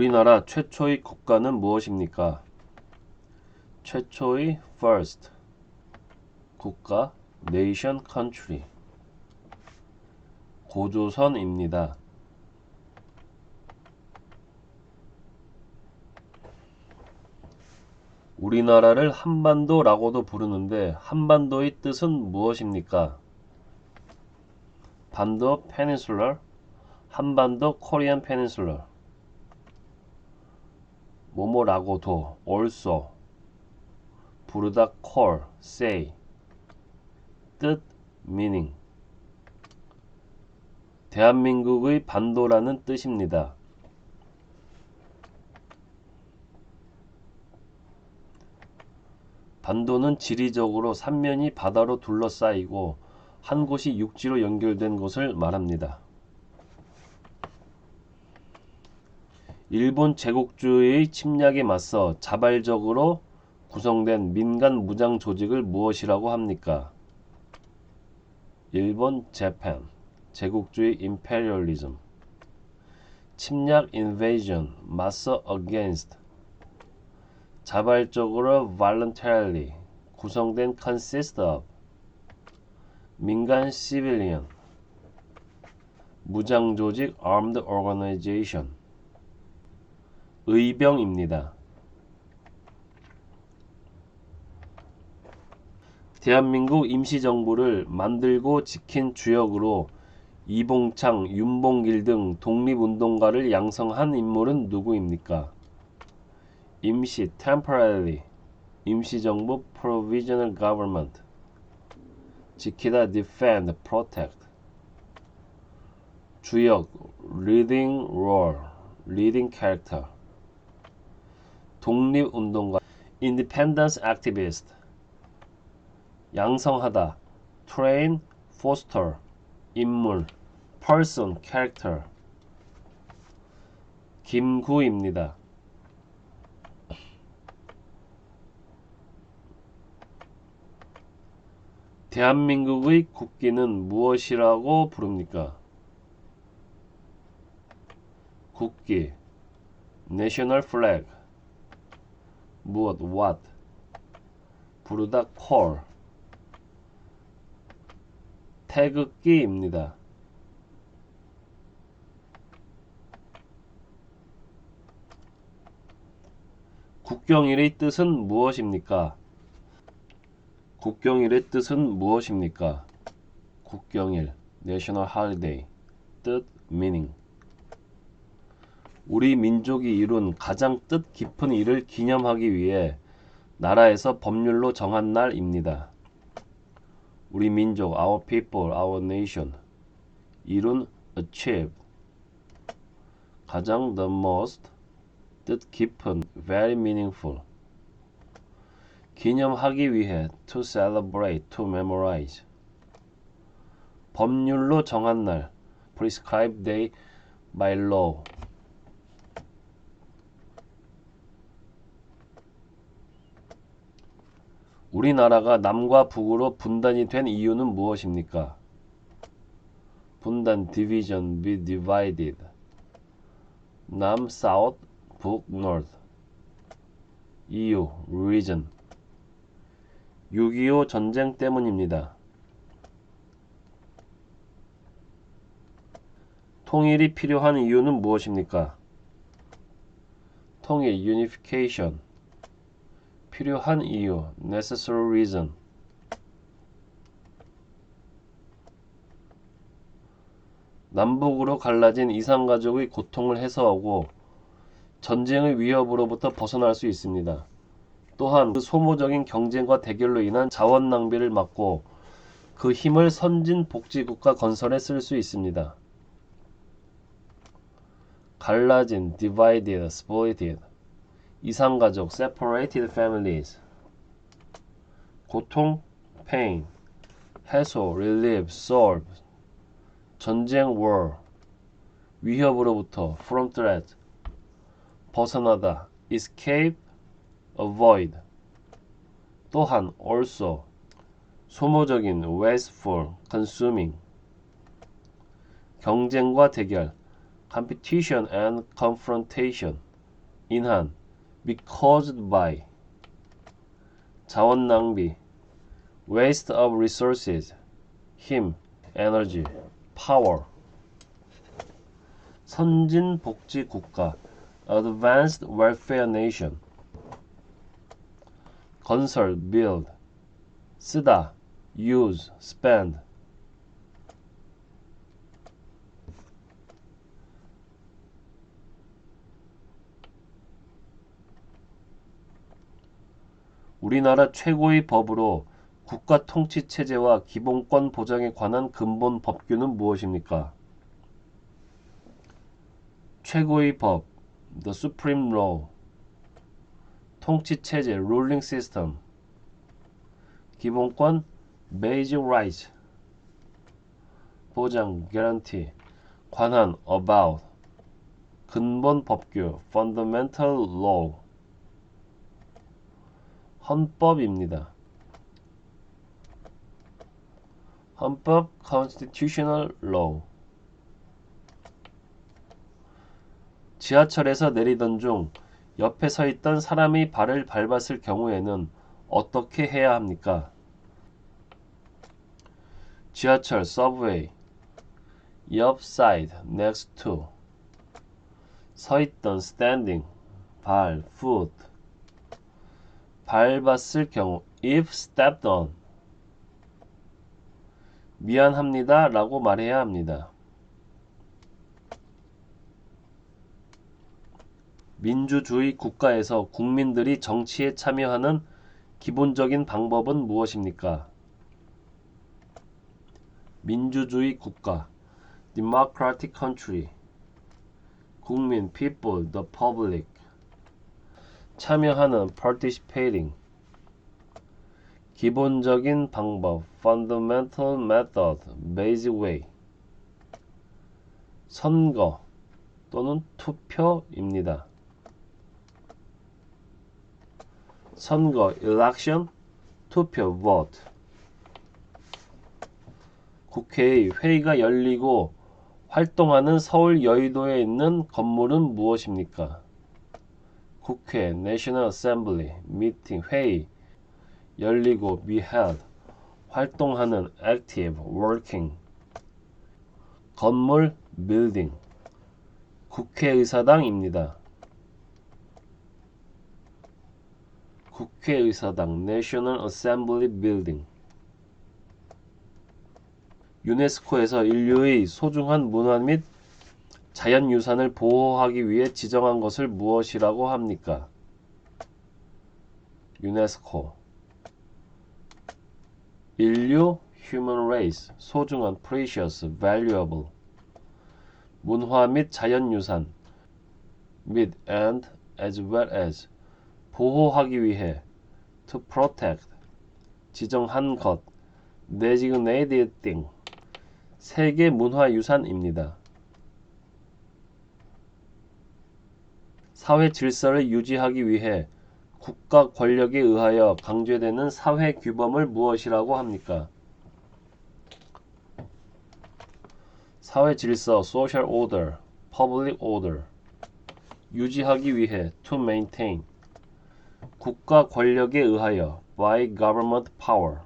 우리나라 최초의 국가는 무엇입니까? 최초의 first 국가 nation country 고조선입니다. 우리나라를 한반도라고도 부르는데 한반도의 뜻은 무엇입니까? 반도 peninsula, 한반도 코리안 peninsula 뭐뭐라고도 also 부르다 call, say 뜻, meaning 대한민국의 반도라는 뜻입니다. 반도는 지리적으로 삼면이 바다로 둘러싸이고 한 곳이 육지로 연결된 곳을 말합니다. 일본 제국주의의 침략에 맞서 자발적으로 구성된 민간 무장 조직을 무엇이라고 합니까? 일본 재팬 제국주의 임페리얼리즘 침략 invasion 맞서 against 자발적으로 voluntarily 구성된 consist of 민간 civilian 무장조직 armed organization 의병입니다. 대한민국 임시정부를 만들고 지킨 주역으로 이봉창, 윤봉길 등 독립운동가를 양성한 인물은 누구입니까? 임시 temporarily 임시정부 provisional government 지키다 defend, protect 주역 leading role, leading character 독립운동가 independence activist 양성하다 train, foster 인물 person, character 김구입니다. 대한민국의 국기는 무엇이라고 부릅니까? 국기 national flag 무엇 what 부르다 call 태극기입니다. 국경일의 뜻은 무엇입니까? 국경일의 뜻은 무엇입니까? 국경일 national holiday 뜻 meaning 우리 민족이 이룬 가장 뜻 깊은 일을 기념하기 위해 나라에서 법률로 정한 날입니다. 우리 민족 our people, our nation 이룬 achieve 가장 the most 뜻 깊은 very meaningful 기념하기 위해 to celebrate, to memorize 법률로 정한 날 prescribed day by law 우리나라가 남과 북으로 분단이 된 이유는 무엇입니까? 분단 division, be divided 남, south, 북, north 이유, reason 6.25 전쟁 때문입니다. 통일이 필요한 이유는 무엇입니까? 통일, unification 필요한 이유, necessary reason 남북으로 갈라진 이산가족의 고통을 해소하고 전쟁의 위협으로부터 벗어날 수 있습니다. 또한 그 소모적인 경쟁과 대결로 인한 자원 낭비를 막고 그 힘을 선진 복지국가 건설에 쓸 수 있습니다. 갈라진 divided, split 이산가족 separated families 고통 pain 해소 relieve, solve 전쟁 war 위협으로부터 from threat 벗어나다 escape, avoid 또한 also 소모적인 wasteful, consuming 경쟁과 대결 competition and confrontation 인한, be caused by, 자원 낭비, waste of resources, 힘, energy, power, 선진 복지 국가, advanced welfare nation, 건설, build, 쓰다, use, spend, 우리나라 최고의 법으로 국가 통치 체제와 기본권 보장에 관한 근본 법규는 무엇입니까? 최고의 법, the supreme law, 통치 체제, ruling system, 기본권, basic rights, 보장, guarantee, 관한, about, 근본 법규, fundamental law, 헌법입니다. 헌법, constitutional law. 지하철에서 내리던 중 옆에 서 있던 사람이 발을 밟았을 경우에는 어떻게 해야 합니까? 지하철, subway, 옆, side, next to, 서 있던, standing, 발, foot, 밟았을 경우, if stepped on, 미안합니다 라고 말해야 합니다. 민주주의 국가에서 국민들이 정치에 참여하는 기본적인 방법은 무엇입니까? 민주주의 국가, democratic country, 국민, people, the public, 참여하는, participating, 기본적인 방법, fundamental method, basic way, 선거 또는 투표입니다. 선거, election, 투표, vote. 국회의 회의가 열리고 활동하는 서울 여의도에 있는 건물은 무엇입니까? 국회, National Assembly, meeting, 회의, 열리고, be held, 활동하는, active, working, 건물, building, 국회의사당입니다. 국회의사당, National Assembly Building. 유네스코에서 인류의 소중한 문화 및 자연유산을 보호하기 위해 지정한 것을 무엇이라고 합니까? 유네스코. 인류, human race, 소중한, precious, valuable. 문화 및 자연유산, 및 and as well as, 보호하기 위해, to protect, 지정한 것, designated thing, 세계 문화유산입니다. 사회 질서를 유지하기 위해 국가 권력에 의하여 강제되는 사회 규범을 무엇이라고 합니까? 사회 질서, social order, public order. 유지하기 위해, to maintain. 국가 권력에 의하여, by government power.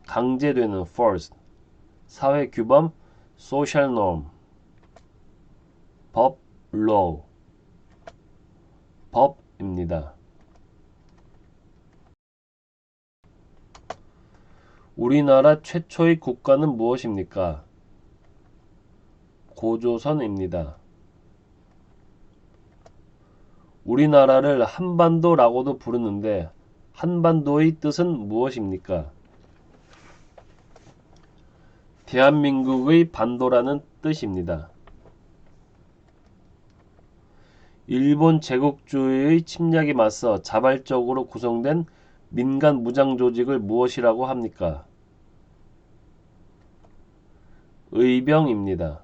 강제되는, forced. 사회 규범, social norm. 법, law. 법입니다. 우리나라 최초의 국가는 무엇입니까? 고조선입니다. 우리나라를 한반도라고도 부르는데 한반도의 뜻은 무엇입니까? 대한민국의 반도라는 뜻입니다. 일본 제국주의의 침략에 맞서 자발적으로 구성된 민간 무장 조직을 무엇이라고 합니까? 의병입니다.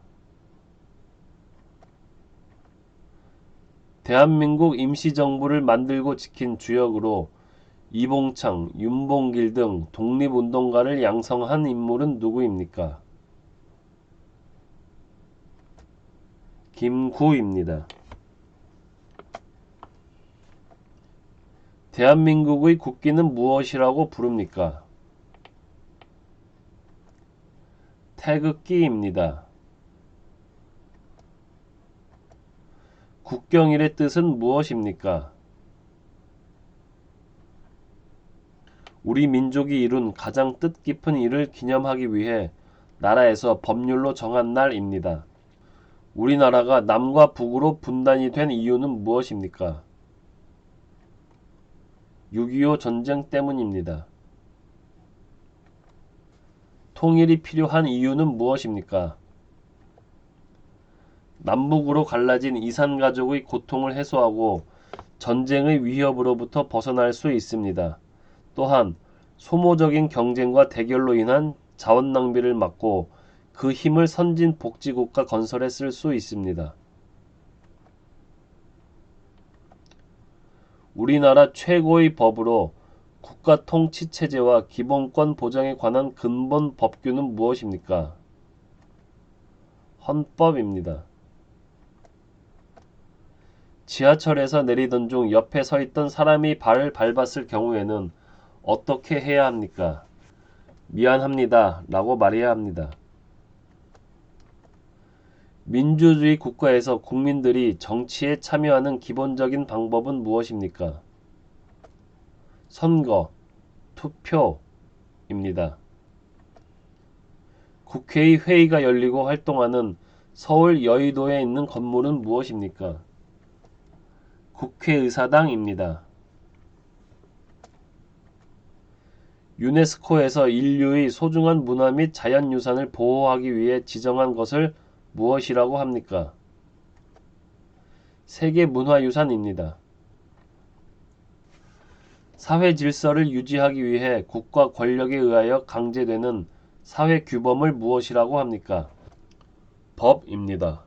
대한민국 임시정부를 만들고 지킨 주역으로 이봉창, 윤봉길 등 독립운동가를 양성한 인물은 누구입니까? 김구입니다. 대한민국의 국기는 무엇이라고 부릅니까? 태극기입니다. 국경일의 뜻은 무엇입니까? 우리 민족이 이룬 가장 뜻깊은 일을 기념하기 위해 나라에서 법률로 정한 날입니다. 우리나라가 남과 북으로 분단이 된 이유는 무엇입니까? 6.25 전쟁 때문입니다. 통일이 필요한 이유는 무엇입니까? 남북으로 갈라진 이산가족의 고통을 해소하고 전쟁의 위협으로부터 벗어날 수 있습니다. 또한 소모적인 경쟁과 대결로 인한 자원 낭비를 막고 그 힘을 선진 복지국가 건설에 쓸 수 있습니다. 우리나라 최고의 법으로 국가 통치 체제와 기본권 보장에 관한 근본 법규는 무엇입니까? 헌법입니다. 지하철에서 내리던 중 옆에 서 있던 사람이 발을 밟았을 경우에는 어떻게 해야 합니까? 미안합니다 라고 말해야 합니다. 민주주의 국가에서 국민들이 정치에 참여하는 기본적인 방법은 무엇입니까? 선거, 투표입니다. 국회의 회의가 열리고 활동하는 서울 여의도에 있는 건물은 무엇입니까? 국회의사당입니다. 유네스코에서 인류의 소중한 문화 및 자연유산을 보호하기 위해 지정한 것을 무엇이라고 합니까? 세계문화유산입니다. 사회 질서를 유지하기 위해 국가 권력에 의하여 강제되는 사회 규범을 무엇이라고 합니까? 법입니다.